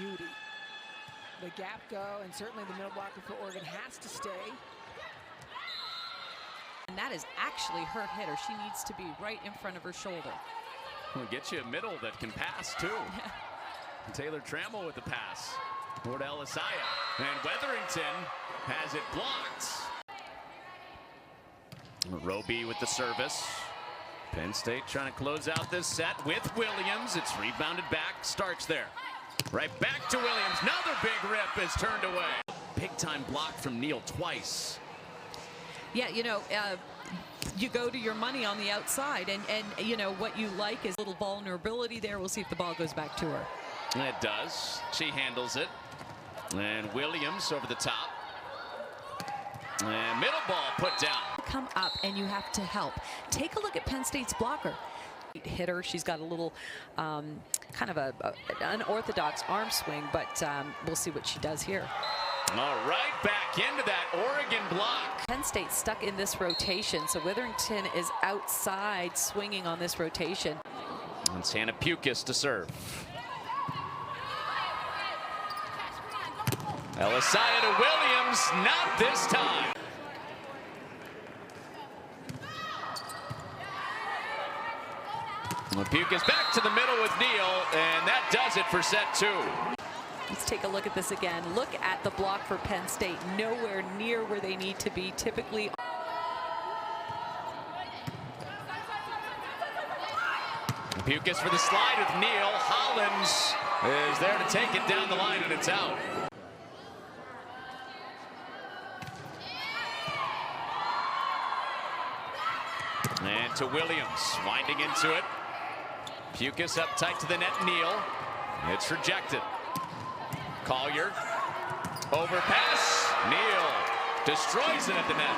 beauty. The gap go, and certainly the middle blocker for Oregon has to stay. And that is actually her hitter. She needs to be right in front of her shoulder. We'll get you a middle that can pass, too. Taylor Trammell with the pass. Toward Elisaya. And Weatherington has it blocked. Roby with the service. Penn State trying to close out this set with Williams. It's rebounded back. Starks there. Right back to Williams. Another big rip is turned away. Big time block from Neal twice. Yeah, you know, you go to your money on the outside, and you know, what you like is a little vulnerability there. We'll see if the ball goes back to her. And it does. She handles it. And Williams over the top. And middle ball put down. Come up and you have to help. Take a look at Penn State's blocker. Hitter, she's got a little kind of an unorthodox arm swing, but we'll see what she does here. All right, back into that Oregon block. Penn State stuck in this rotation, so Witherington is outside swinging on this rotation. And Hannah Pukis to serve. Elisaya to Williams, not this time. Pukis back to the middle with Neal, and that does it for set 2. Let's take a look at this again. Look at the block for Penn State. Nowhere near where they need to be. Typically. Pukis for the slide with Neal. Hollins is there to take it down the line, and it's out. And to Williams, winding into it. Pukis up tight to the net, Neal. It's rejected. Collier, overpass, Neal destroys it at the net.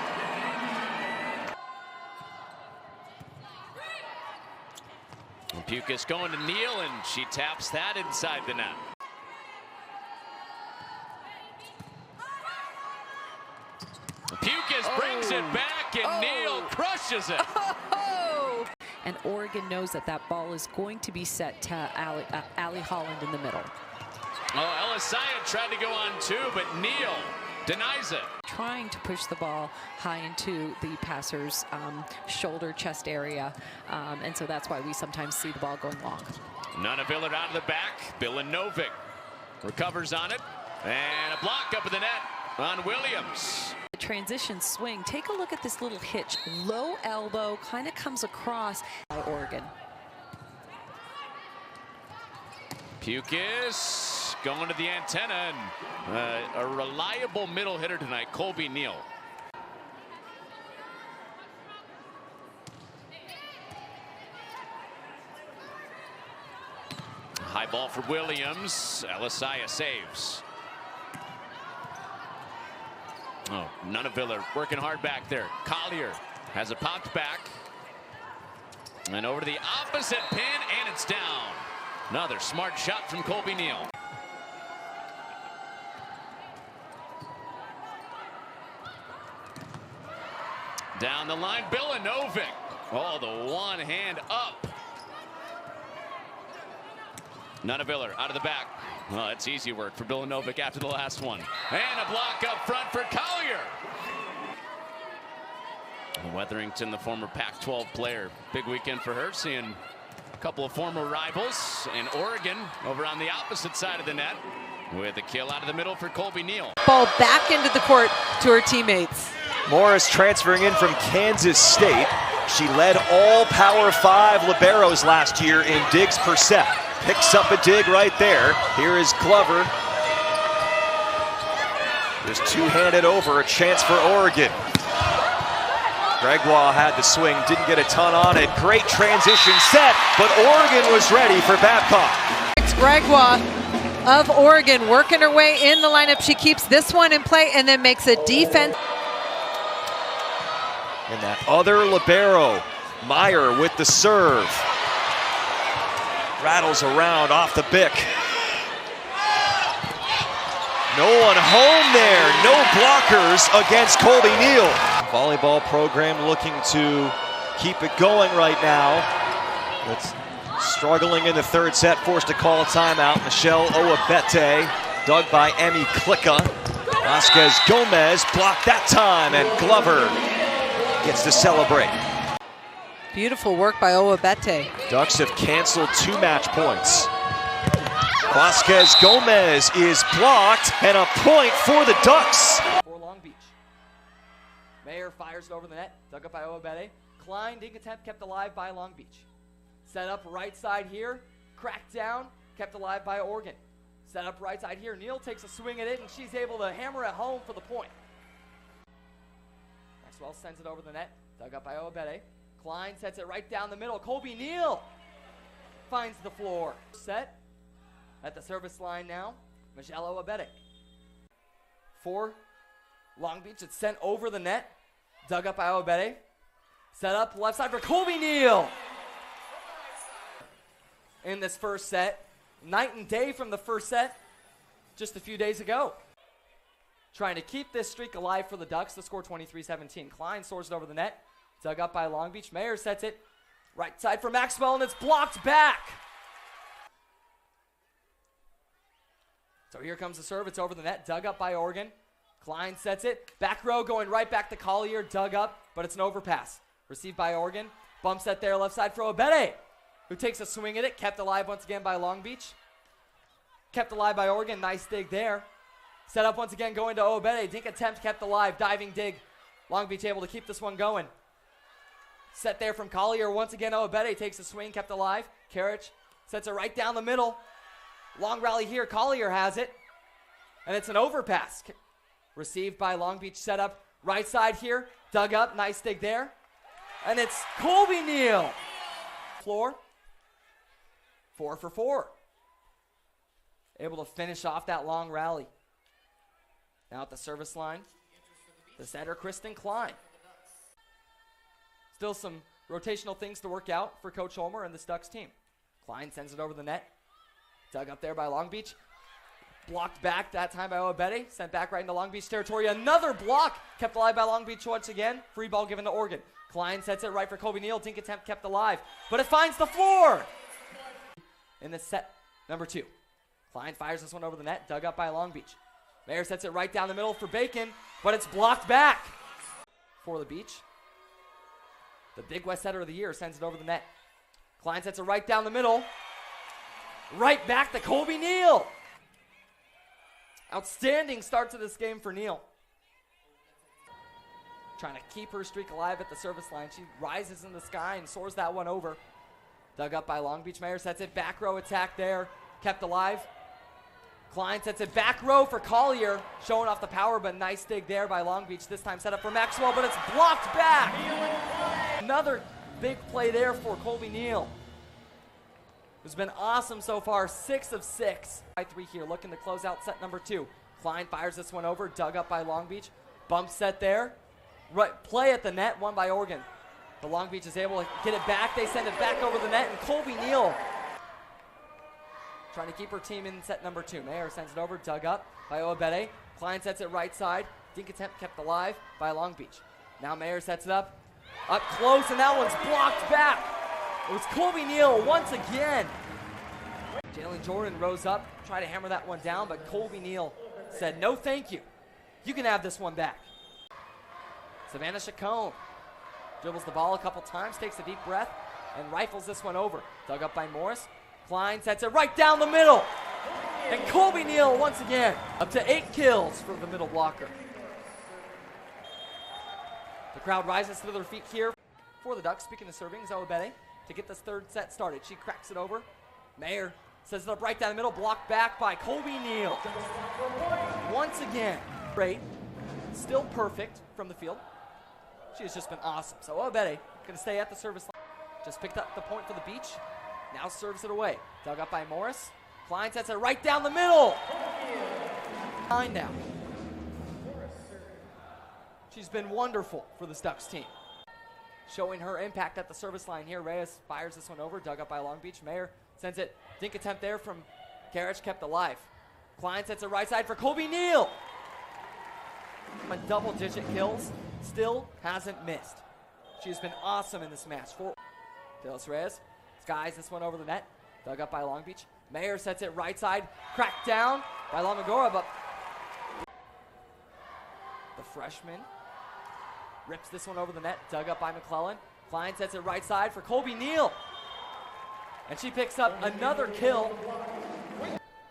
And Pukis going to Neal, and she taps that inside the net. Pukis brings it back, and Neal crushes it. And Oregon knows that that ball is going to be set to Allie Holland in the middle. Oh, Elisaya tried to go on too, but Neal denies it. Trying to push the ball high into the passer's shoulder, chest area, and so that's why we sometimes see the ball going long. Nunavillard out of the back. Bilanovic recovers on it, and a block up in the net on Williams. The transition swing. Take a look at this little hitch. Low elbow, kind of comes across by Oregon. Pukis going to the antenna, and a reliable middle hitter tonight, Colby Neal. High ball for Williams. Elisaya saves. Oh, Nunavillard working hard back there. Collier has it popped back. And over to the opposite pin, and it's down. Another smart shot from Colby Neal. Down the line, Bilanovic. Oh, the one hand up. Nunavillard out of the back. Well, it's easy work for Bilanovic after the last one. And a block up front for Collier. Weatherington, the former Pac-12 player. Big weekend for her, seeing a couple of former rivals. And Oregon over on the opposite side of the net with a kill out of the middle for Colby Neal. Ball back into the court to her teammates. Morris transferring in from Kansas State. She led all Power 5 liberos last year in digs per set. Picks up a dig right there. Here is Glover. Just two-handed over, a chance for Oregon. Gregoire had the swing, didn't get a ton on it. Great transition set, but Oregon was ready for Babcock. It's Gregoire of Oregon working her way in the lineup. She keeps this one in play and then makes a defense. And that other libero, Meyer with the serve. Rattles around off the bick. No one home there. No blockers against Colby Neal. Volleyball program looking to keep it going right now. Let's Struggling in the third set, forced to call a timeout. Michelle Owabete, dug by Emmy Klicka. Vasquez Gomez blocked that time, and Glover gets to celebrate. Beautiful work by Owabete. Ducks have canceled 2 match points. Vasquez Gomez is blocked, and a point for the Ducks. For Long Beach. Mayer fires it over the net, dug up by Owabete. Klein, dink attempt, kept alive by Long Beach. Set up right side here, cracked down, kept alive by Oregon. Set up right side here, Neal takes a swing at it, and she's able to hammer it home for the point. Maxwell sends it over the net, dug up by Owabete. Klein sets it right down the middle. Colby Neal finds the floor. Set at the service line now, Michelle Owabete. For Long Beach, it's sent over the net, dug up by Owabete. Set up left side for Colby Neal. In this first set, night and day from the first set just a few days ago. Trying to keep this streak alive for the Ducks. The score 23-17. Klein soars it over the net, dug up by Long Beach. Mayer sets it right side for Maxwell, and it's blocked back. So here comes the serve. It's over the net, dug up by Oregon. Klein sets it, back row going right back to Collier, dug up, but it's an overpass. Received by Oregon, bump set there left side for Owabete, who takes a swing at it, kept alive once again by Long Beach. Kept alive by Oregon, nice dig there. Set up once again going to Owabete, dink attempt kept alive, diving dig. Long Beach able to keep this one going. Set there from Collier, once again Owabete takes a swing, kept alive. Karich sets it right down the middle. Long rally here, Collier has it, and it's an overpass. Received by Long Beach, set up right side here, dug up, nice dig there. And it's Colby Neal. Floor, 4 for 4. Able to finish off that long rally. Now at the service line, the setter, Kristen Klein. Still some rotational things to work out for Coach Holmer and this Ducks team. Klein sends it over the net. Dug up there by Long Beach. Blocked back that time by Owabete. Sent back right into Long Beach territory. Another block kept alive by Long Beach once again. Free ball given to Oregon. Klein sets it right for Colby Neal. Dink attempt kept alive, but it finds the floor. In the set number 2. Klein fires this one over the net. Dug up by Long Beach. Mayer sets it right down the middle for Bacon, but it's blocked back for the Beach. The Big West setter of the year sends it over the net. Klein sets it right down the middle. Right back to Colby Neal. Outstanding start to this game for Neal. Trying to keep her streak alive at the service line. She rises in the sky and soars that one over. Dug up by Long Beach. Mayer sets it back row attack there. Kept alive. Klein sets it back row for Collier. Showing off the power, but nice dig there by Long Beach. This time set up for Maxwell, but it's blocked back. Another big play there for Colby Neal. It's been awesome so far, 6 of 6. 3 here, looking to close out set number 2. Klein fires this one over, dug up by Long Beach. Bump set there. Right, play at the net, won by Oregon. The Long Beach is able to get it back. They send it back over the net, and Colby Neal trying to keep her team in set number 2. Mayer sends it over, dug up by Owabete. Klein sets it right side. Dink attempt kept alive by Long Beach. Now Mayer sets it up close, and that one's blocked back. It was Colby Neal once again. Jalen Jordan rose up, tried to hammer that one down, but Colby Neal said, no thank you. You can have this one back. Savannah Chacon dribbles the ball a couple times, takes a deep breath, and rifles this one over. Dug up by Morris. Klein sets it right down the middle. And Colby Neal once again up to 8 kills for the middle blocker. The crowd rises to their feet here for the Ducks. Speaking of serving, is Owabete to get this third set started. She cracks it over. Mayer sets it up right down the middle, blocked back by Colby Neal. Once again, great, still perfect from the field. She has just been awesome. So Owabete going to stay at the service line. Just picked up the point for the Beach. Now serves it away. Dug up by Morris. Klein sets it right down the middle. 9 now. She's been wonderful for the Ducks team. Showing her impact at the service line here. Reyes fires this one over. Dug up by Long Beach. Mayer sends it. Dink attempt there from Karich, kept alive. Klein sets it right side for Colby Neal. A double-digit kills. Still hasn't missed. She's been awesome in this match. De Los Reyes Skies this one over the net. Dug up by Long Beach. Mayer sets it right side. Cracked down by Lamagora, but the freshman rips this one over the net. Dug up by McClellan. Klein sets it right side for Colby Neal. And she picks up another kill.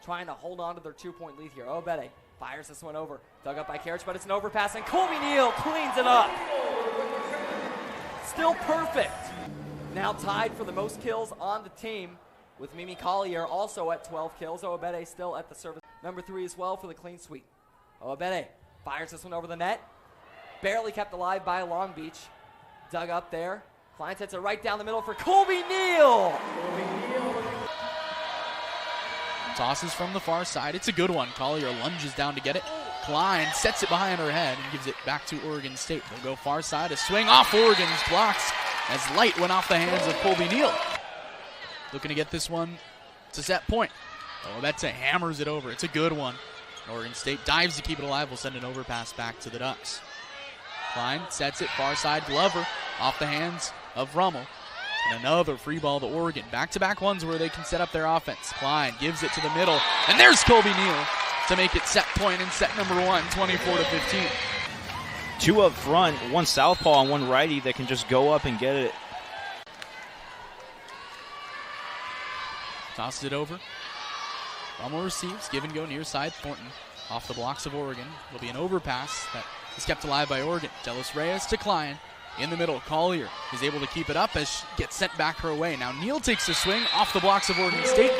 Trying to hold on to their 2-point lead here. Obede fires this one over. Dug up by Karich, but it's an overpass, and Colby Neal cleans it up. Still perfect. Now tied for the most kills on the team with Mimi Collier also at 12 kills. Obede still at the service. Number 3 as well for the clean sweep. Obede fires this one over the net. Barely kept alive by Long Beach. Dug up there. Klein sets it right down the middle for Colby Neal. Tosses from the far side. It's a good one. Collier lunges down to get it. Klein sets it behind her head and gives it back to Oregon State. They'll go far side. A swing off Oregon's blocks as light went off the hands of Colby Neal. Looking to get this one to set point. Obete hammers it over. It's a good one. Oregon State dives to keep it alive. We'll send an overpass back to the Ducks. Klein sets it far side. Glover off the hands of Rummel. And another free ball to Oregon. Back-to-back ones where they can set up their offense. Klein gives it to the middle. And there's Colby Neal to make it set point in set number 1, 24-15. 2 up front, 1 southpaw and 1 righty that can just go up and get it. Tosses it over. Rummel receives. Give and go near side. Thornton off the blocks of Oregon. It'll be an overpass that is kept alive by Oregon. Delis Reyes to Klein. In the middle, Collier is able to keep it up as she gets sent back her way. Now Neal takes a swing off the blocks of Oregon State.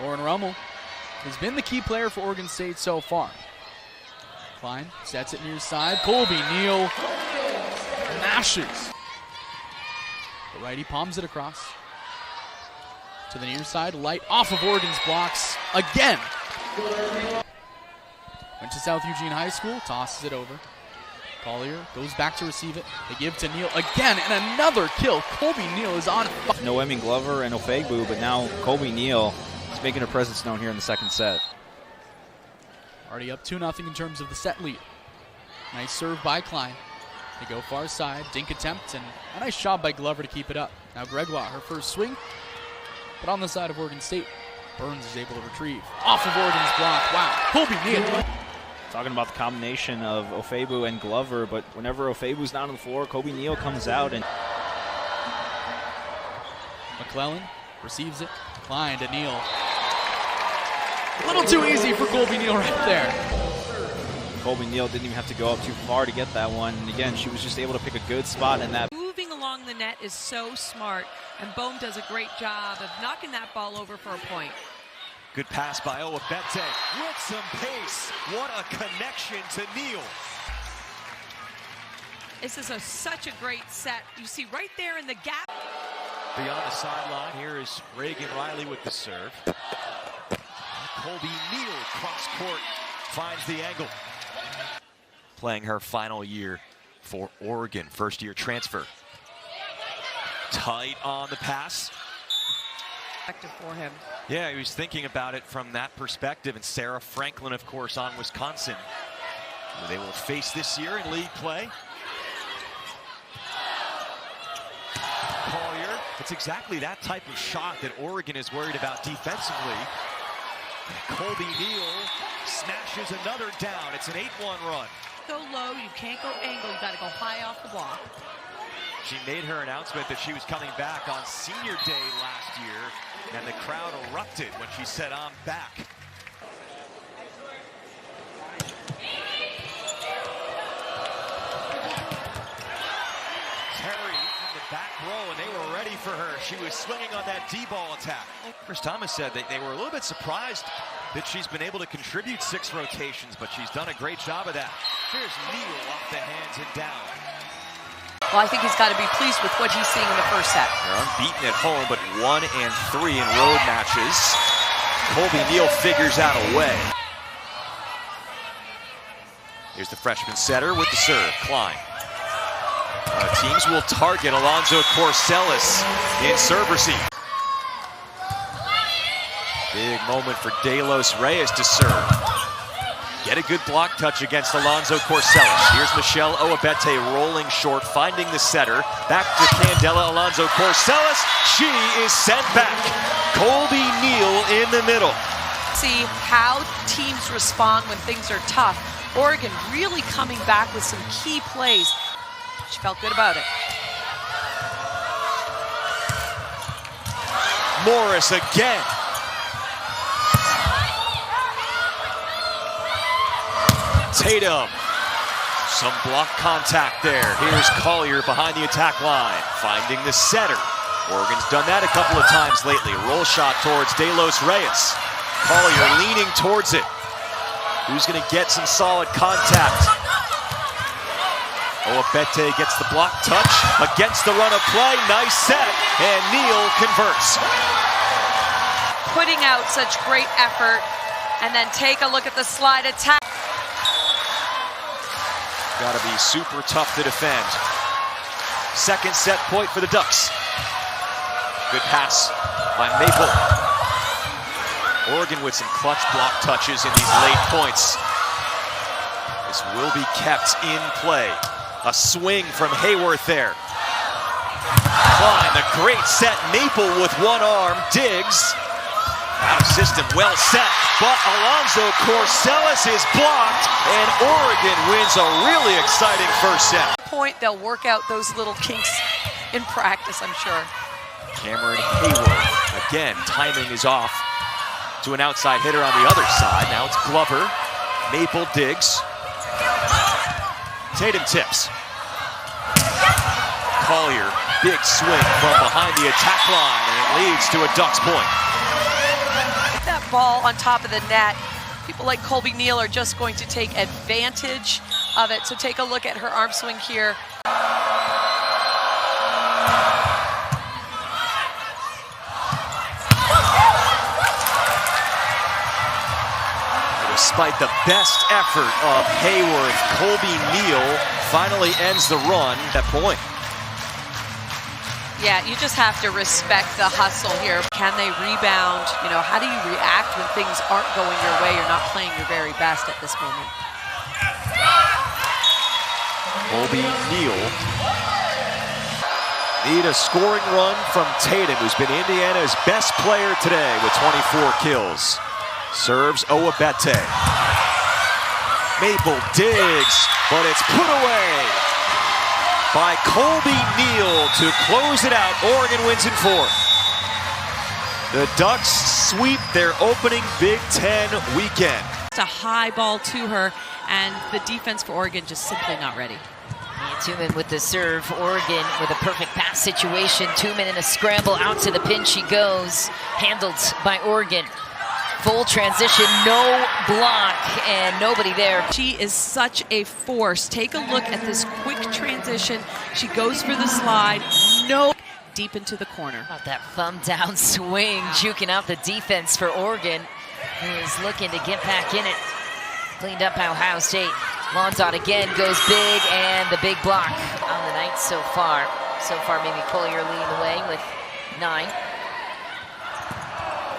Lauren Rummel has been the key player for Oregon State so far. Klein sets it near side. Colby Neal mashes. The righty palms it across to the near side. Light off of Oregon's blocks again. Went to South Eugene High School, tosses it over. Collier goes back to receive it. They give to Neal again, and another kill. Colby Neal is on fire. Noemi Glover and Ofegbu, but now Colby Neal is making her presence known here in the second set. Already up 2-0 in terms of the set lead. Nice serve by Klein. They go far side. Dink attempt, and a nice job by Glover to keep it up. Now Gregoire, her first swing, but on the side of Oregon State, Burns is able to retrieve. Off of Oregon's block. Wow, Colby Neal. Talking about the combination of Ofegbu and Glover, but whenever Ofebu's not on the floor, Colby Neal comes out and McClellan receives it. Klein to Neal. A little too easy for Colby Neal right there. Colby Neal didn't even have to go up too far to get that one. And again, she was just able to pick a good spot in that. Moving along the net is so smart, and Bohm does a great job of knocking that ball over for a point. Good pass by Owabete with some pace. What a connection to Neal. This is such a great set. You see right there in the gap. Beyond the sideline, here is Reagan Riley with the serve. Colby Neal cross court finds the angle. Playing her final year for Oregon, first year transfer. Tight on the pass. For him. Yeah, he was thinking about it from that perspective. And Sarah Franklin, of course, on Wisconsin. They will face this year in league play. Collier, it's exactly that type of shot that Oregon is worried about defensively. Colby Neal smashes another down. It's an 8-1 run. Go low, you can't go angle, you got to go high off the block. She made her announcement that she was coming back on senior day last year, and the crowd erupted when she said, "I'm back." Terry in the back row, and they were ready for her. She was swinging on that D-ball attack. Chris Thomas said that they were a little bit surprised that she's been able to contribute 6 rotations, but she's done a great job of that. Here's Neal off the hands and down. Well, I think he's got to be pleased with what he's seeing in the first set. They're unbeaten at home, but 1 and 3 in road matches. Colby Neal figures out a way. Here's the freshman setter with the serve, Klein. Teams will target Alonzo Corsellis in serve receive. Big moment for Delos Reyes to serve. get a good block touch against Alonzo Corsellis. Here's Michelle Oabete rolling short, finding the setter. Back to Candela Alonzo Corsellis. She is sent back. Colby Neal in the middle. See how teams respond when things are tough. Oregon really coming back with some key plays. She felt good about it. Morris again. Tatum. Some block contact there. Here's Collier behind the attack line, finding the setter. Oregon's done that a couple of times lately. Roll shot towards De Los Reyes. Collier leaning towards it. Who's going to get some solid contact? Oabete gets the block touch against the run of play. Nice set, and Neal converts. Putting out such great effort, and then take a look at the slide attack. Got to be super tough to defend. Second set point for the Ducks. Good pass by Maple. Oregon with some clutch block touches in these late points. This will be kept in play. A swing from Hayworth there. Klein, a great set. Maple with one arm. Diggs. Out of system, well set. But Alonzo Corsellis is blocked, and Oregon wins a really exciting first set. They'll work out those little kinks in practice, I'm sure. Cameron Hayworth. Again, timing is off to an outside hitter on the other side. Now it's Glover. Maple Diggs. Tatum tips. Collier, big swing from behind the attack line, and it leads to a Ducks point. That ball on top of the net, people like Colby Neal are just going to take advantage of it. So take a look at her arm swing here. Despite the best effort of Hayworth, Colby Neal finally ends the run at point. Yeah, you just have to respect the hustle here. Can they rebound? You know, how do you react when things aren't going your way? You're not playing your very best at this moment. Colby Neal. Need a scoring run from Tatum, who's been Indiana's best player today with 24 kills. Serves Oabete. Maple digs, but it's put away by Colby Neal to close it out. Oregon wins in 4. The Ducks sweep their opening Big Ten weekend. It's a high ball to her, and the defense for Oregon just simply not ready. Tuman with the serve. Oregon with a perfect pass situation. Tuman in a scramble out to the pin. She goes. Handled by Oregon. Full transition, no block, and nobody there. She is such a force. Take a look at this quick transition. She goes for the slide, no, deep into the corner. About that thumb down swing, juking out the defense for Oregon, who is looking to get back in it. Cleaned up by Ohio State. London again goes big, and the big block on the night so far. So far, maybe Collier leading the way with 9.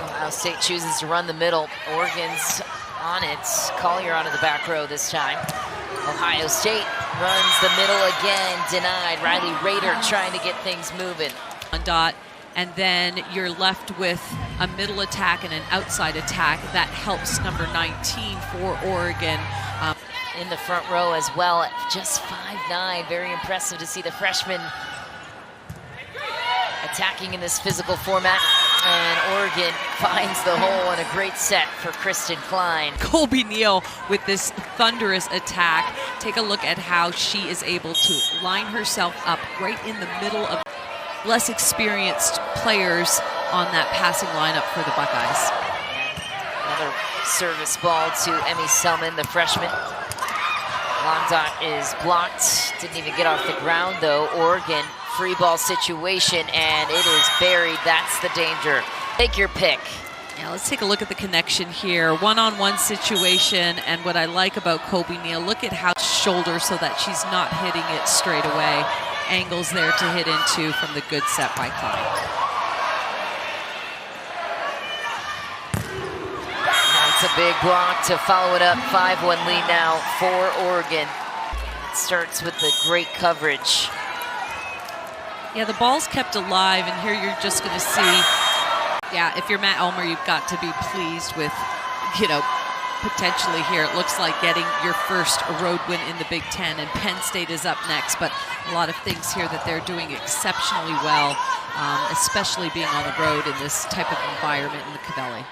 Ohio State chooses to run the middle. Oregon's on it. Collier onto the back row this time. Ohio State runs the middle again. Denied. Riley Rader trying to get things moving. On dot, and then you're left with a middle attack and an outside attack. That helps number 19 for Oregon. In the front row as well at just 5'9". Very impressive to see the freshman attacking in this physical format. And Oregon finds the hole, and a great set for Kristen Klein. Colby Neal with this thunderous attack. Take a look at how she is able to line herself up right in the middle of less experienced players on that passing lineup for the Buckeyes. Another service ball to Emmy Selman, the freshman. Londot is blocked. Didn't even get off the ground, though. Oregon free ball situation, and it is buried. That's the danger. Take your pick. Yeah, let's take a look at the connection here. One-on-one situation, and what I like about Colby Neal, look at how shoulder so that she's not hitting it straight away. Angles there to hit into from the good set by Klein. That's a big block to follow it up. 5-1 lead now for Oregon. It starts with the great coverage. Yeah, the ball's kept alive, and here you're just going to see, yeah, if you're Matt Elmer, you've got to be pleased with, potentially here. It looks like getting your first road win in the Big Ten, and Penn State is up next, but a lot of things here that they're doing exceptionally well, especially being on the road in this type of environment in the Cavelli.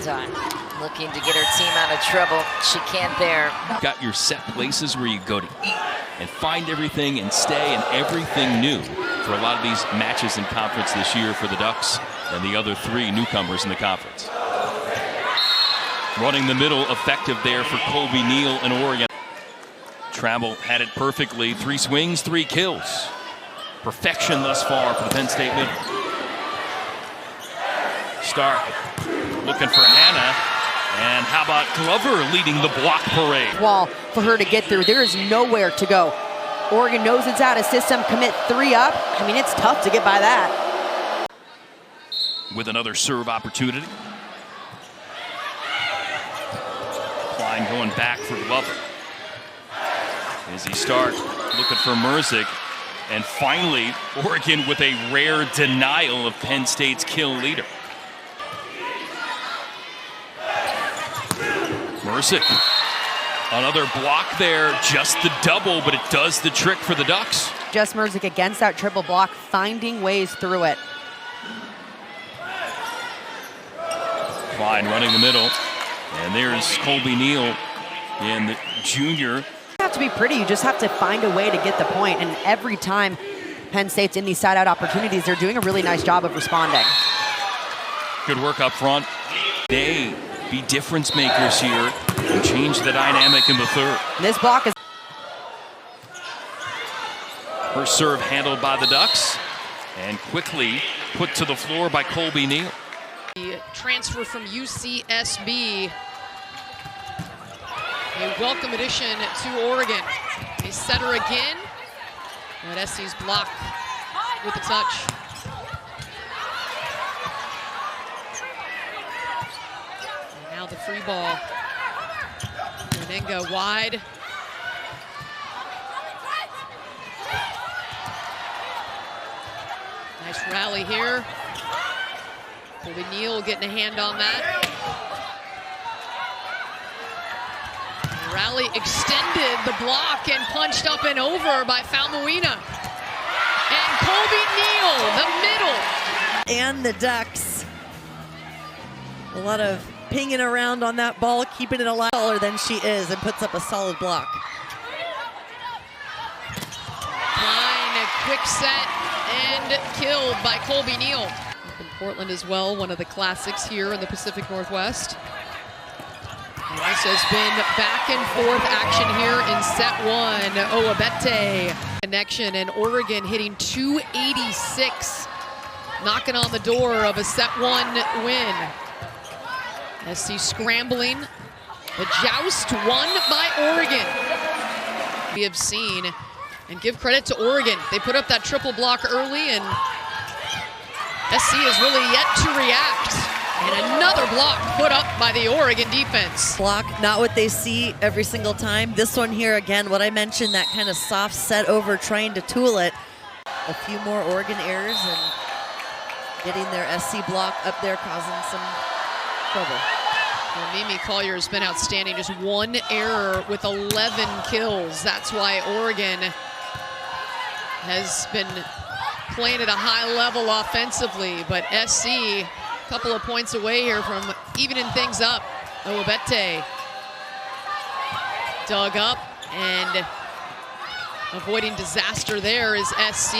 Time. Looking to get her team out of trouble. She can't there. Got your set places where you go to eat and find everything and stay, and everything new for a lot of these matches in conference this year for the Ducks and the other 3 newcomers in the conference. Running the middle, effective there for Colby Neal in Oregon. Trammell had it perfectly. 3 swings, 3 kills. Perfection thus far for the Penn State middle. Stark looking for Hannah. And how about Glover leading the block parade? Wall for her to get through. There is nowhere to go. Oregon knows it's out of system. Commit 3 up. I mean, it's tough to get by that. With another serve opportunity. Klein going back for Glover. Izzy Stark looking for Merzick. And finally, Oregon with a rare denial of Penn State's kill leader. Merzick, another block there, just the double, but it does the trick for the Ducks. Just Merzick against that triple block, finding ways through it. Klein running the middle, and there's Colby Neal in the junior. You have to be pretty, you just have to find a way to get the point, and every time Penn State's in these side-out opportunities, they're doing a really nice job of responding. Good work up front. They be difference makers here and change the dynamic in the third. This block is... Her serve handled by the Ducks and quickly put to the floor by Colby Neal. The transfer from UCSB. A welcome addition to Oregon. They set her again. But SC's block with the touch. Now the free ball. Menenga wide. Nice rally here. Colby Neal getting a hand on that. Rally extended the block and punched up and over by Falmuina. And Colby Neal, the middle. And the Ducks. A lot of pinging around on that ball, keeping it alive taller than she is, and puts up a solid block. Klein, a quick set and killed by Colby Neal. Up in Portland as well, one of the classics here in the Pacific Northwest. This has been back and forth action here in set 1. Owabete connection, and Oregon hitting 286, knocking on the door of a set 1 win. SC scrambling. The joust won by Oregon. We have seen, and give credit to Oregon. They put up that triple block early, and SC has really yet to react. And another block put up by the Oregon defense. Block, not what they see every single time. This one here, again, what I mentioned, that kind of soft set over, trying to tool it. A few more Oregon errors and getting their SC block up there, causing some trouble. Well, Mimi Collier has been outstanding. Just 1 error with 11 kills. That's why Oregon has been playing at a high level offensively. But SC, a couple of points away here from evening things up. Owabete dug up, and avoiding disaster there is SC.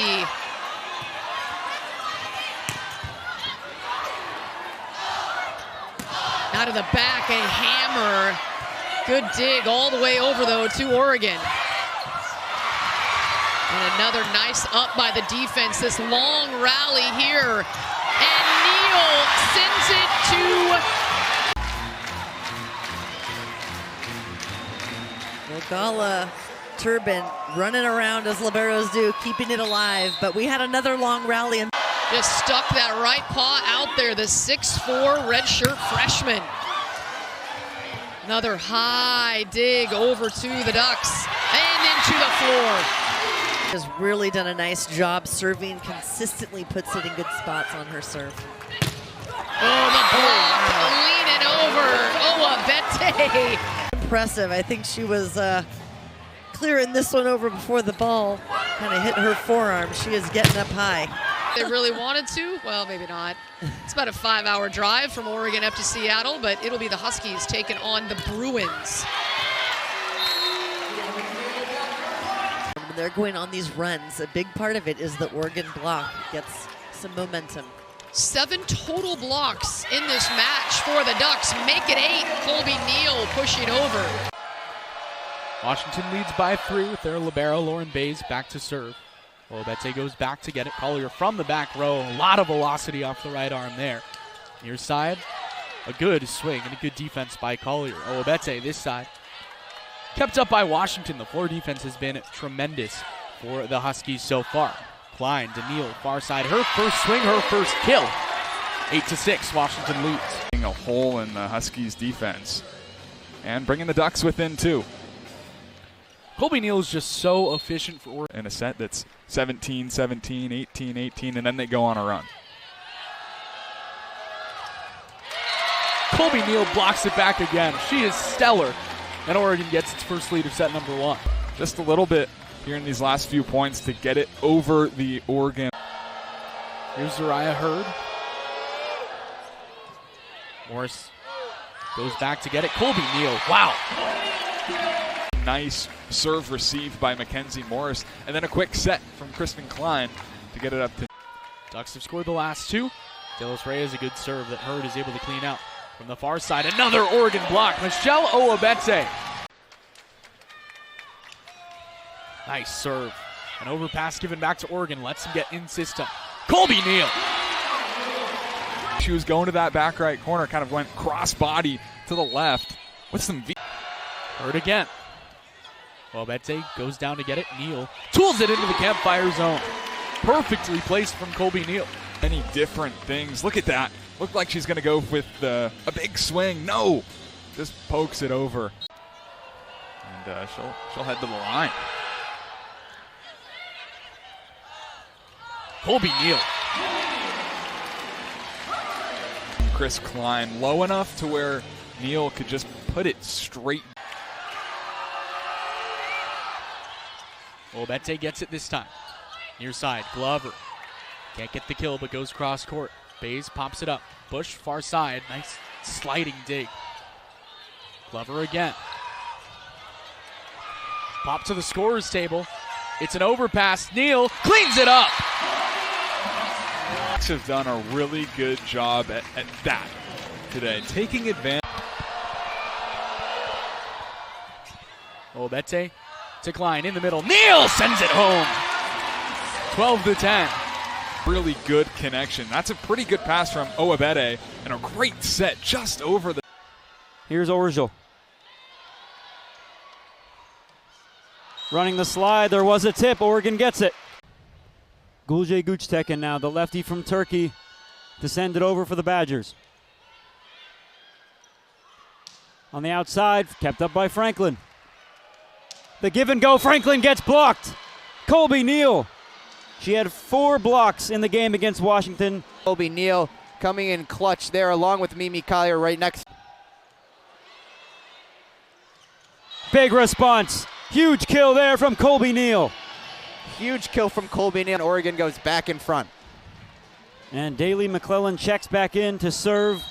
Out of the back, a hammer. Good dig all the way over, though, to Oregon. And another nice up by the defense. This long rally here. And Neal sends it to... Lagala Turbin running around as liberos do, keeping it alive. But we had another long rally. Just stuck that right paw out there, the 6'4" redshirt freshman. Another high dig over to the Ducks and into the floor. Has really done a nice job serving, consistently puts it in good spots on her serve. Oh, the block, leaning over, Owabete. Impressive. I think she was clearing this one over before the ball kind of hit her forearm. She is getting up high. They really wanted to? Well, maybe not. It's about a 5-hour drive from Oregon up to Seattle, but it'll be the Huskies taking on the Bruins. When they're going on these runs, a big part of it is the Oregon block gets some momentum. 7 total blocks in this match for the Ducks. Make it 8. Colby Neal pushing over. Washington leads by 3 with their libero, Lauren Bays, back to serve. Owabete goes back to get it. Collier from the back row. A lot of velocity off the right arm there. Near side, a good swing and a good defense by Collier. Owabete this side. Kept up by Washington. The floor defense has been tremendous for the Huskies so far. Klein to Neal, far side. Her first swing, her first kill. 8-6, Washington leads. A hole in the Huskies defense. And bringing the Ducks within 2. Colby Neal is just so efficient for Oregon. In a set that's 17-17, 18-18, and then they go on a run. Colby Neal blocks it back again. She is stellar. And Oregon gets its first lead of set number 1. Just a little bit here in these last few points to get it over the Oregon. Here's Zariah Hurd. Morris goes back to get it. Colby Neal, wow. Nice serve received by Mackenzie Morris. And then a quick set from Kristen Klein to get it up to. Ducks have scored the last 2. Delos Reyes a good serve that Hurd is able to clean out. From the far side, another Oregon block. Michelle Owabete. Nice serve. An overpass given back to Oregon. Lets him get in system. Colby Neal. She was going to that back right corner, kind of went cross body to the left with some V. Hurd again. Owabete goes down to get it. Neal tools it into the campfire zone. Perfectly placed from Colby Neal. Many different things. Look at that. Looked like she's going to go with a big swing. No, just pokes it over. And she'll head to the line. Colby Neal. Chris Klein low enough to where Neal could just put it straight. Owabete gets it this time. Near side, Glover. Can't get the kill, but goes cross court. Bays pops it up. Bush, far side. Nice sliding dig. Glover again. Pop to the scorer's table. It's an overpass. Neal cleans it up. Have done a really good job at that today, taking advantage. Owabete to Klein in the middle. Neal sends it home. 12-10. Really good connection. That's a pretty good pass from Owabete and a great set just over the. Here's Orgel. Running the slide. There was a tip. Oregon gets it. Gulce Güçtekin now, the lefty from Turkey, to send it over for the Badgers. On the outside, kept up by Franklin. The give and go, Franklin gets blocked. Colby Neal. She had 4 blocks in the game against Washington. Colby Neal coming in clutch there along with Mimi Collier right next. Big response. Huge kill there from Colby Neal. Huge kill from Colby Neal. Oregon goes back in front. And Daly McClellan checks back in to serve.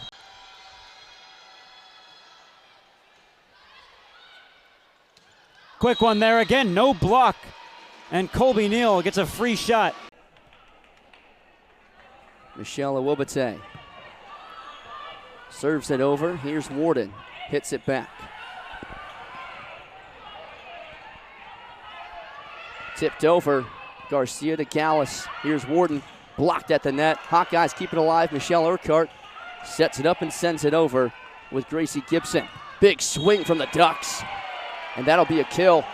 Quick one there again, no block. And Colby Neal gets a free shot. Michelle Owabete serves it over. Here's Warden. Hits it back. Tipped over. Garcia to Gallus. Here's Warden. Blocked at the net. Hawkeyes keep it alive. Michelle Urquhart sets it up and sends it over with Gracie Gibson. Big swing from the Ducks. And that'll be a kill.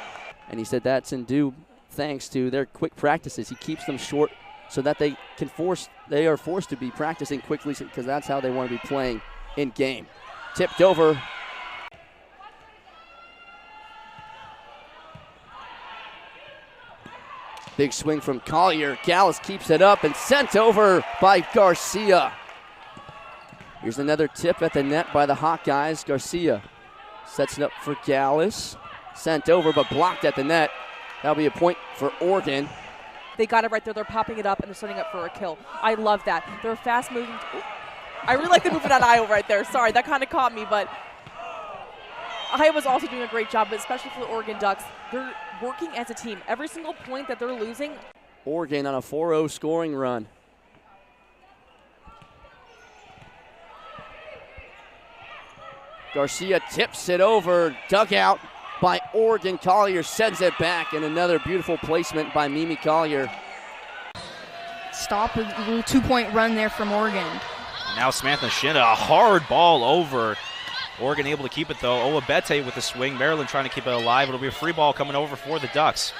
And he said that's in due thanks to their quick practices. He keeps them short so that they are forced to be practicing quickly because that's how they want to be playing in game. Tipped over. Big swing from Collier. Gallus keeps it up and sent over by Garcia. Here's another tip at the net by the Hawkeyes. Garcia sets it up for Gallus. Sent over but blocked at the net. That'll be a point for Oregon. They got it right there. They're popping it up and they're setting up for a kill. I love that. They're fast moving. I really like the move of that Iowa right there. Sorry, that kind of caught me, but Iowa's also doing a great job, but especially for the Oregon Ducks. They're working as a team. Every single point that they're losing. Oregon on a 4-0 scoring run. Garcia tips it over. Dugout by Oregon. Collier sends it back, and another beautiful placement by Mimi Collier. Stop a little 2-point run there from Oregon. Now Samantha Shinda, a hard ball over. Oregon able to keep it though. Owabete with the swing. Maryland trying to keep it alive. It'll be a free ball coming over for the Ducks.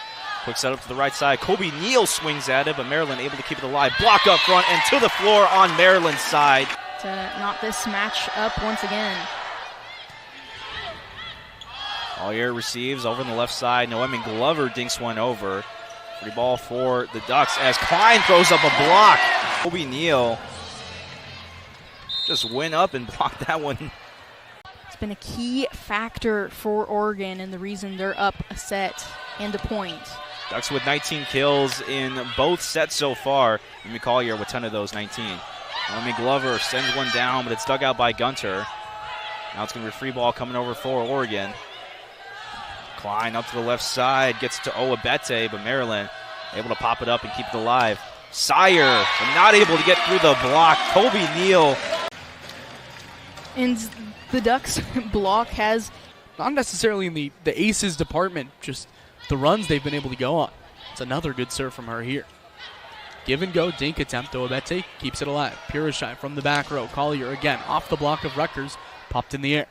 Quick setup to the right side. Colby Neal swings at it, but Maryland able to keep it alive. Block up front and to the floor on Maryland's side. To knock this match up once again. Collier receives over on the left side. Noemi Glover dinks one over. Free ball for the Ducks as Klein throws up a block. Colby Neal just went up and blocked that one. It's been a key factor for Oregon and the reason they're up a set and a point. Ducks with 19 kills in both sets so far. Mimi Collier with 10 of those 19. Noemi Glover sends one down, but it's dug out by Gunter. Now it's going to be a free ball coming over for Oregon. Klein up to the left side, gets to Owabete, but Maryland able to pop it up and keep it alive. Sire not able to get through the block. Colby Neal. And the Ducks block has not necessarily in the aces department, just the runs they've been able to go on. It's another good serve from her here. Give and go, dink attempt. Owabete keeps it alive. Pirashai from the back row. Collier again off the block of Rutgers, popped in the air.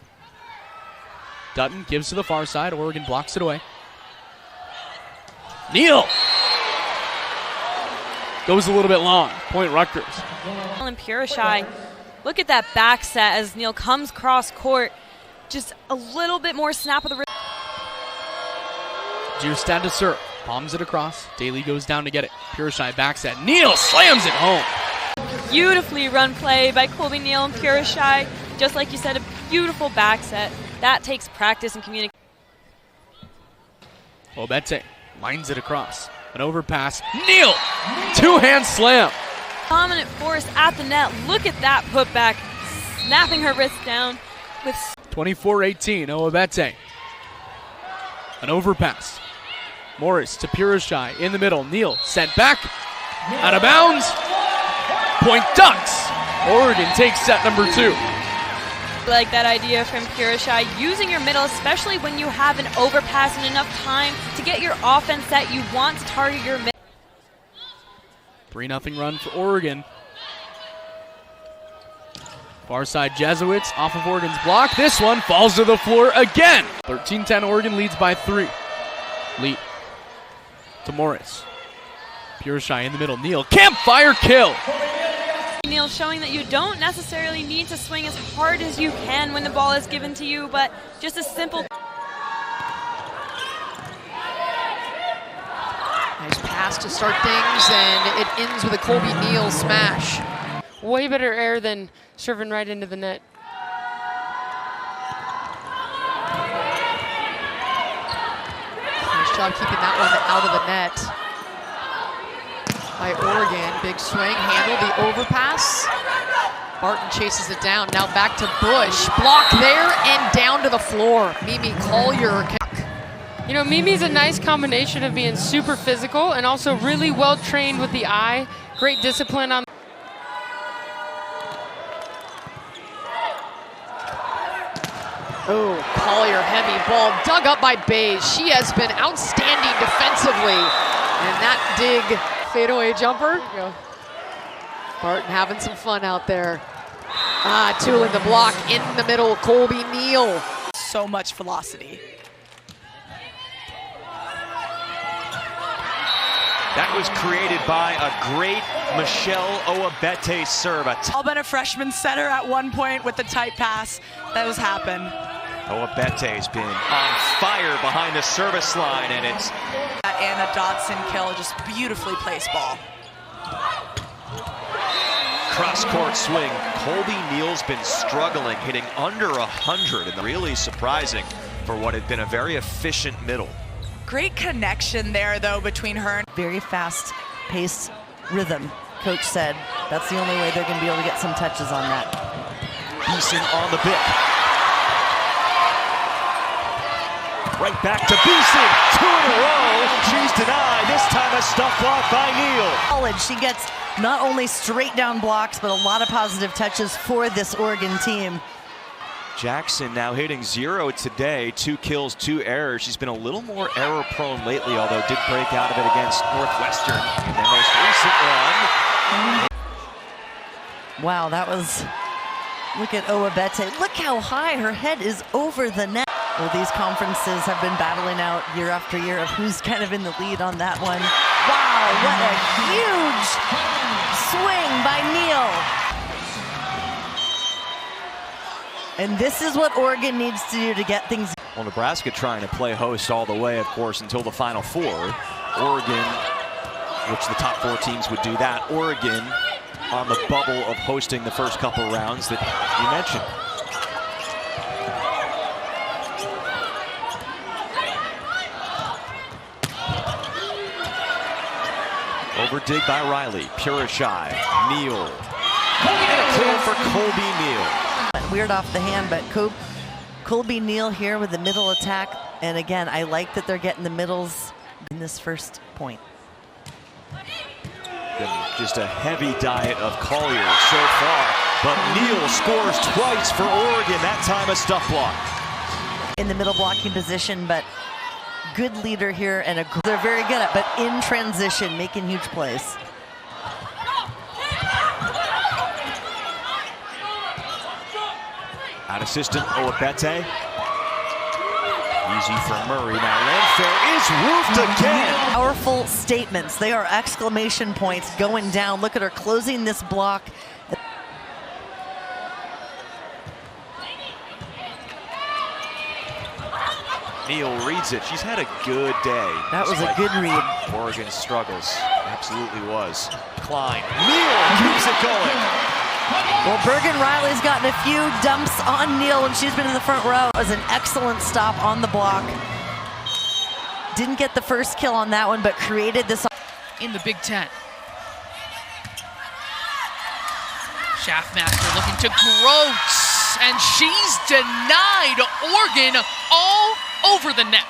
Dutton gives to the far side. Oregon blocks it away. Neal goes a little bit long. Point Rutgers. And Pirashai, look at that back set as Neal comes cross court. Just a little bit more snap of the wrist. Gierstad to serve. Palms it across. Daly goes down to get it. Pirashai back set. Neal slams it home. Beautifully run play by Colby Neal and Pirashai. Just like you said, a beautiful back set. That takes practice and communication. Obete lines it across. An overpass. Neal! Two-hand slam. Dominant force at the net. Look at that putback. Snapping her wrist down with 24-18. Obete. An overpass. Morris to Pirashai in the middle. Neal sent back. Out of bounds. Point Ducks. Oregon takes set number 2. Like that idea from Pirashai, using your middle, especially when you have an overpass and enough time to get your offense that you want to target your middle. 3-0 run for Oregon. Far side Jesuits off of Oregon's block. This one falls to the floor again. 13-10 Oregon leads by 3. Lead to Morris. Pirashai in the middle. Neal, campfire kill. Neal showing that you don't necessarily need to swing as hard as you can when the ball is given to you, but just a simple. Nice pass to start things, and it ends with a Colby Neal smash. Way better air than serving right into the net. Nice job keeping that one out of the net. By Oregon, big swing, handle the overpass. Barton chases it down, now back to Bush. Block there and down to the floor. Mimi Collier. You know, Mimi's a nice combination of being super physical and also really well trained with the eye. Great discipline on. Oh, Collier, heavy ball, dug up by Bays. She has been outstanding defensively. And that dig. Fadeaway jumper. Barton having some fun out there. Tooling the block in the middle. Colby Neal. So much velocity. That was created by a great Michelle Owabete serve. All been a freshman setter at one point with the tight pass. That was happen. Owabete's been on fire behind the service line, and it's Anna Dodson kill, just beautifully placed ball. cross-court swing. Colby Neal's been struggling, hitting under 100, and really surprising for what had been a very efficient middle. Great connection there, though, between her and very fast-paced rhythm. Coach said that's the only way they're going to be able to get some touches on that. Beeson on the pick. Right back to Beeson. 2 in a row. She's denied. This time a stuff block by Neal. She gets not only straight down blocks, but a lot of positive touches for this Oregon team. Jackson now hitting 0 today. 2 kills, 2 errors. She's been a little more error prone lately, although did break out of it against Northwestern in their most recent run. Wow, that was, look at Owabete. Look how high her head is over the net. Well, these conferences have been battling out year after year of who's kind of in the lead on that one. Wow, what a huge swing by Neal. And this is what Oregon needs to do to get things. Well, Nebraska trying to play host all the way, of course, until the Final Four. Oregon, which the top 4 teams would do that. Oregon on the bubble of hosting the first couple rounds that you mentioned. Over dig by Riley. Purishai. Neal. And a clear for Colby Neal. Weird off the hand, but Colby Neal here with the middle attack. And again, I like that they're getting the middles in this first point. Been just a heavy diet of Collier so far, but Neal scores twice for Oregon, that time a stuff block. In the middle blocking position, but good leader here, and they're very good at, but in transition, making huge plays. Out assistant Owabete. Easy for Murray. Now Landfair is roofed again. Powerful statements. They are exclamation points going down. Look at her closing this block. Neal reads it. She's had a good day. That was a good read. Oregon's struggles. Absolutely was. Klein. Neal keeps it going. Well, Bergen Riley's gotten a few dumps on Neal when she's been in the front row. It was an excellent stop on the block. Didn't get the first kill on that one, but created this in the Big Ten. Schaffmaster looking to Groats, and she's denied. Oregon all over the net.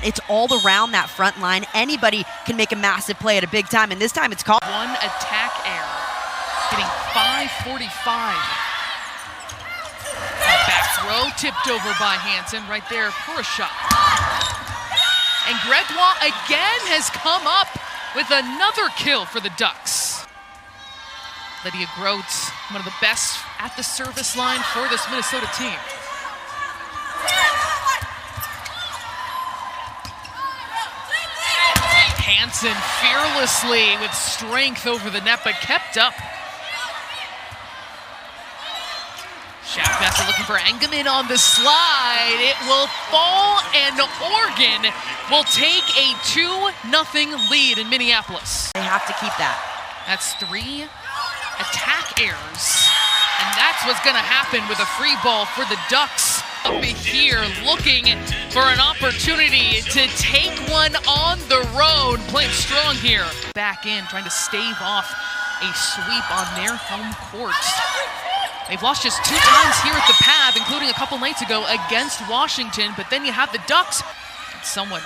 It's all around that front line. Anybody can make a massive play at a big time, and this time it's called. One attack error. Hitting 545. Back throw tipped over by Hansen right there for a shot. And Gregoire again has come up with another kill for the Ducks. Lydia Groats, one of the best at the service line for this Minnesota team. Hansen fearlessly with strength over the net, but kept up. Schaffmaster looking for Engelman on the slide. It will fall, and Oregon will take a 2-0 lead in Minneapolis. They have to keep that. That's 3 attack errors, and that's what's going to happen with a free ball for the Ducks. Up here looking for an opportunity to take one on the road. Playing strong here. Back in, trying to stave off a sweep on their home court. They've lost just 2 times here at the Pav, including a couple nights ago against Washington, but then you have the Ducks. Someone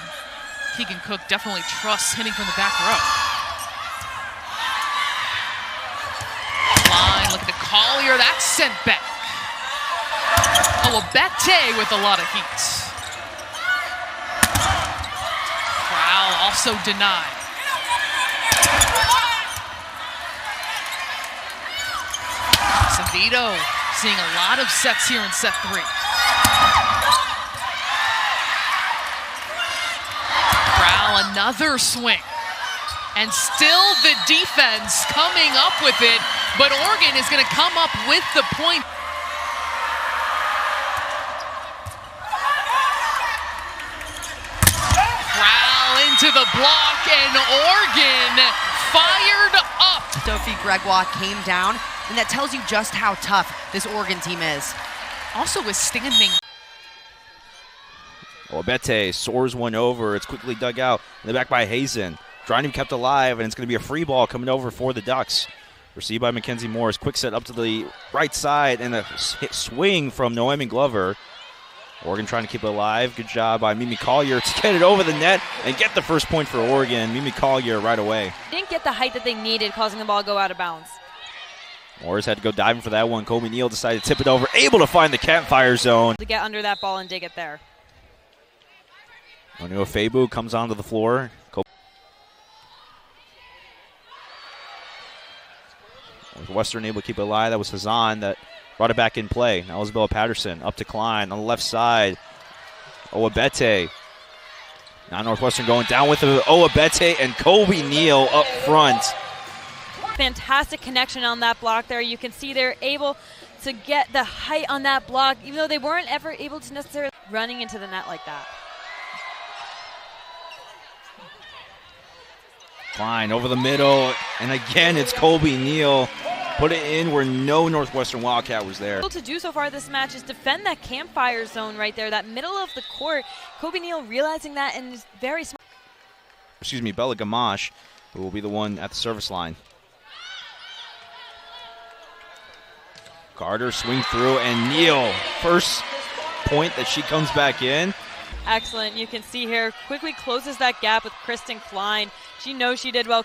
Keegan Cook definitely trusts hitting from the back row. Line, look at the Collier, that's sent back. Owabete with a lot of heat. Crowell also denied. Vito seeing a lot of sets here in set 3. Crowell, another swing. And still the defense coming up with it, but Oregon is going to come up with the point. Prowl into the block, and Oregon fired up. Sophie Gregoire came down, and that tells you just how tough this Oregon team is. Also withstanding. Obete soars one over. It's quickly dug out in the back by Hazen. Trying to be kept alive, and it's going to be a free ball coming over for the Ducks. Received by Mackenzie Morris. Quick set up to the right side, and a swing from Noemi Glover. Oregon trying to keep it alive. Good job by Mimi Collier to get it over the net and get the first point for Oregon. Mimi Collier right away. Didn't get the height that they needed, causing the ball to go out of bounds. Morris had to go diving for that one. Colby Neal decided to tip it over, able to find the campfire zone. To get under that ball and dig it there. Onua Febu comes onto the floor. Northwestern able to keep it alive. That was Hazan that brought it back in play. Now Isabella Patterson up to Klein on the left side. Owabete. Now Northwestern going down with Owabete and Colby Neal up front. Fantastic connection on that block there. You can see they're able to get the height on that block, even though they weren't ever able to necessarily running into the net like that. Klein over the middle, and again it's Colby Neal. Put it in where no Northwestern Wildcat was there. Able to do so far this match is defend that campfire zone right there, that middle of the court. Colby Neal realizing that and is very smart. Excuse me, Bella Gamache, who will be the one at the service line. Carter swing through, and Neal, first point that she comes back in. Excellent. You can see here, quickly closes that gap with Kristen Klein. She knows she did well.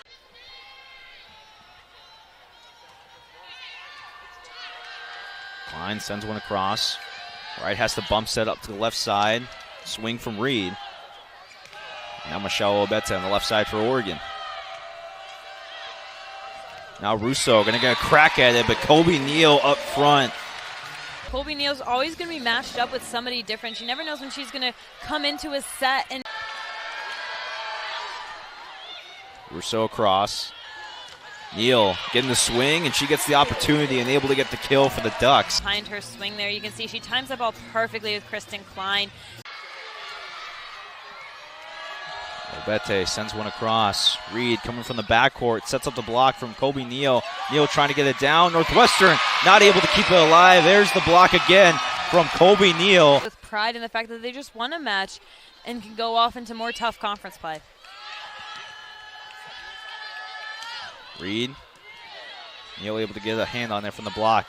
Klein sends one across. Wright has to bump set up to the left side. Swing from Reed. Now Michelle Obete on the left side for Oregon. Now Russo going to get a crack at it, but Colby Neal up front. Colby Neal's always going to be matched up with somebody different. She never knows when she's going to come into a set. And Russo across. Neal getting the swing, and she gets the opportunity and able to get the kill for the Ducks. Behind her swing there, you can see she times that ball perfectly with Kristen Klein. Obete sends one across. Reed coming from the backcourt, sets up the block from Colby Neal. Neal trying to get it down. Northwestern not able to keep it alive. There's the block again from Colby Neal. With pride in the fact that they just won a match and can go off into more tough conference play. Reed. Neal able to get a hand on there from the block.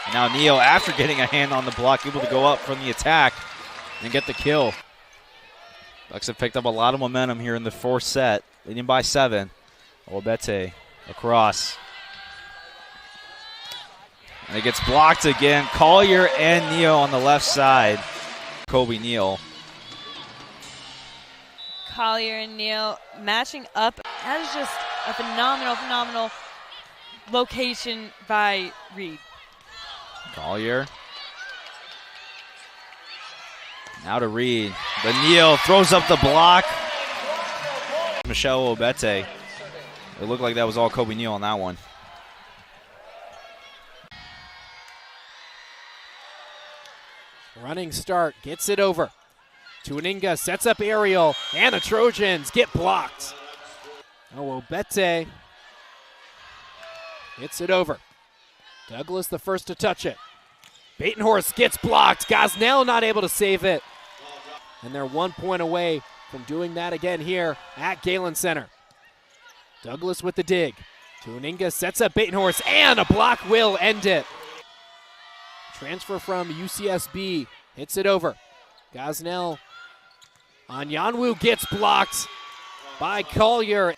And now Neal, after getting a hand on the block, able to go up from the attack and get the kill. Ducks have picked up a lot of momentum here in the fourth set, leading by 7. Obete across. And it gets blocked again. Collier and Neal on the left side. Colby Neal. Collier and Neal matching up. That is just a phenomenal location by Reed. Collier. Now to Reed. But Neal throws up the block. Michelle Obete. It looked like that was all Colby Neal on that one. Running start, gets it over. Tuaninga sets up aerial, and the Trojans get blocked. Oh, Obete gets it over. Douglas the first to touch it. Batenhorst gets blocked. Gosnell not able to save it. And they're 1 point away from doing that again here at Galen Center. Douglas with the dig. Tuaninga sets up Batenhorst, and a block will end it. Transfer from UCSB, hits it over. Gosnell on Yanwu, gets blocked by Collier.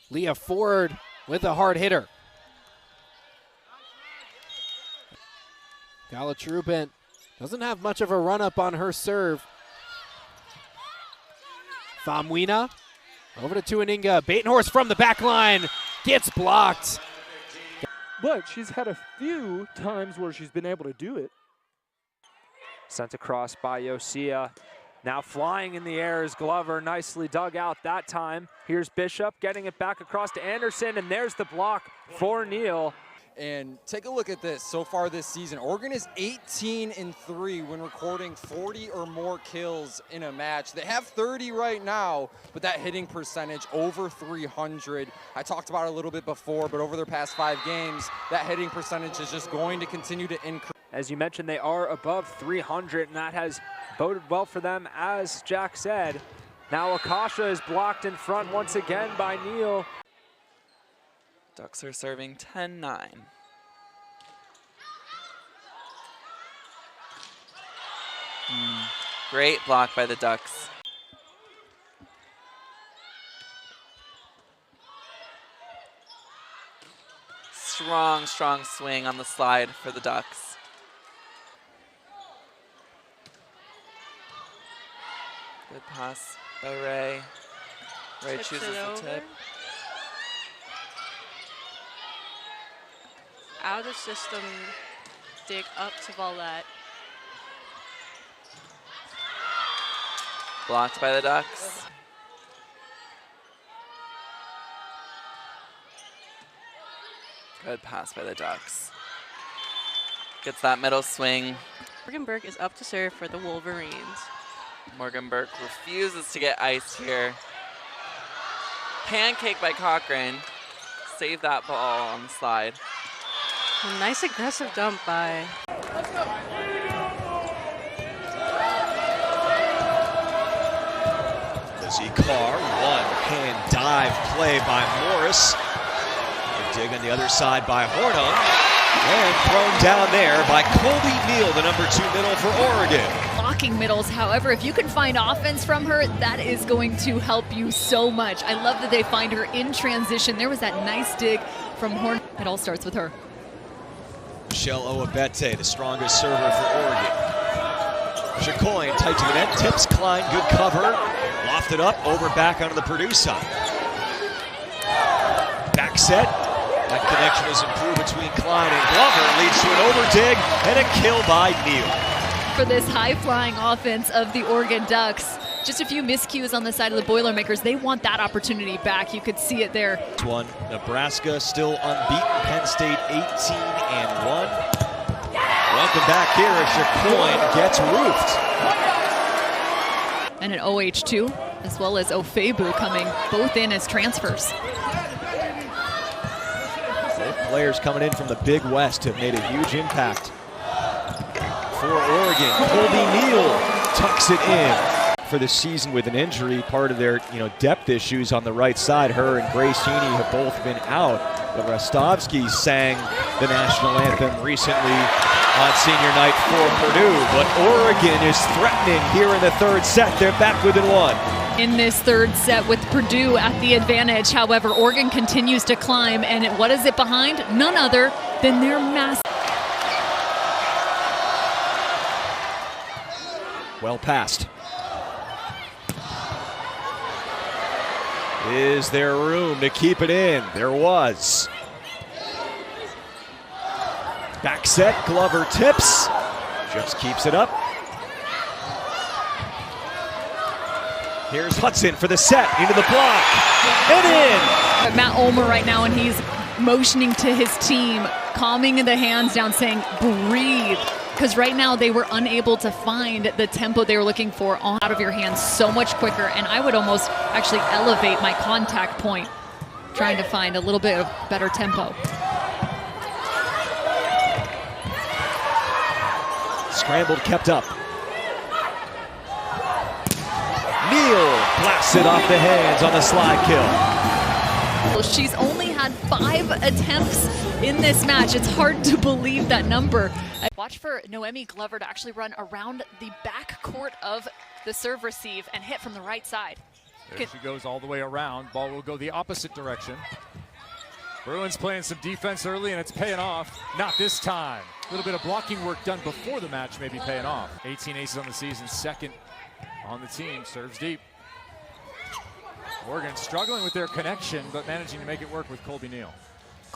Leah Ford with a hard hitter. Gala-Trubin doesn't have much of a run-up on her serve. Famwina over to Tuaninga. Batenhorst from the back line gets blocked. But she's had a few times where she's been able to do it. Sent across by Yosia. Now flying in the air is Glover, nicely dug out that time. Here's Bishop getting it back across to Anderson, and there's the block for Neal. And take a look at this so far this season. Oregon is 18-3 when recording 40 or more kills in a match. They have 30 right now, but that hitting percentage over 300. I talked about it a little bit before, but over their past 5 games, that hitting percentage is just going to continue to increase. As you mentioned, they are above 300, and that has boded well for them, as Jack said. Now Akasha is blocked in front once again by Neal. Ducks are serving 10-9. Great block by the Ducks. Strong, strong swing on the slide for the Ducks. Good pass by Ray. Ray chooses the tip. Out of the system, dig up to Volleyball. Blocked by the Ducks. Good pass by the Ducks. Gets that middle swing. Morgan Burke is up to serve for the Wolverines. Morgan Burke refuses to get iced here. Pancake by Cochran. Save that ball on the slide. A nice aggressive dump by. Lizzie Carr, one-hand dive play by Morris. A dig on the other side by Hornung. And thrown down there by Colby Neal, the number 2 middle for Oregon. Blocking middles, however, if you can find offense from her, that is going to help you so much. I love that they find her in transition. There was that nice dig from Horn. It all starts with her. Michelle Owabete, the strongest server for Oregon. Chacoin tight to the net, tips Klein, good cover. Lofted up, over back onto the Purdue side. Back set. That connection is improved between Klein and Glover, leads to an overdig and a kill by Neal. For this high-flying offense of the Oregon Ducks, just a few miscues on the side of the Boilermakers. They want that opportunity back. You could see it there. One, Nebraska still unbeaten. Penn State 18-1. Welcome back here as Chacoin gets roofed. And an OH2, as well as Ofebu coming both in as transfers. Both players coming in from the Big West have made a huge impact for Oregon. Colby Neal tucks it in for the season with an injury, part of their depth issues on the right side. Her and Grace Heaney have both been out. But Rostovsky sang the national anthem recently on senior night for Purdue. But Oregon is threatening here in the third set. They're back within 1. In this third set with Purdue at the advantage. However, Oregon continues to climb, and what is it behind? None other than their massive. Well passed. Is there room to keep it in? There was. Back set, Glover tips. Just keeps it up. Here's Hudson for the set, into the block, and in! Matt Ulmer right now, and he's motioning to his team, calming the hands down, saying, breathe. Because right now they were unable to find the tempo they were looking for out of your hands so much quicker. And I would almost actually elevate my contact point, trying to find a little bit of better tempo. Scrambled, kept up. Neal blasts it off the hands on the slide kill. Well, she's only had 5 attempts in this match. It's hard to believe that number. Watch for Noemi Glover to actually run around the back court of the serve receive and hit from the right side. There she goes all the way around. Ball will go the opposite direction. Bruins playing some defense early, and it's paying off. Not this time. A little bit of blocking work done before the match may be paying off. 18 aces on the season, second on the team. Serves deep. Oregon struggling with their connection, but managing to make it work with Colby Neal.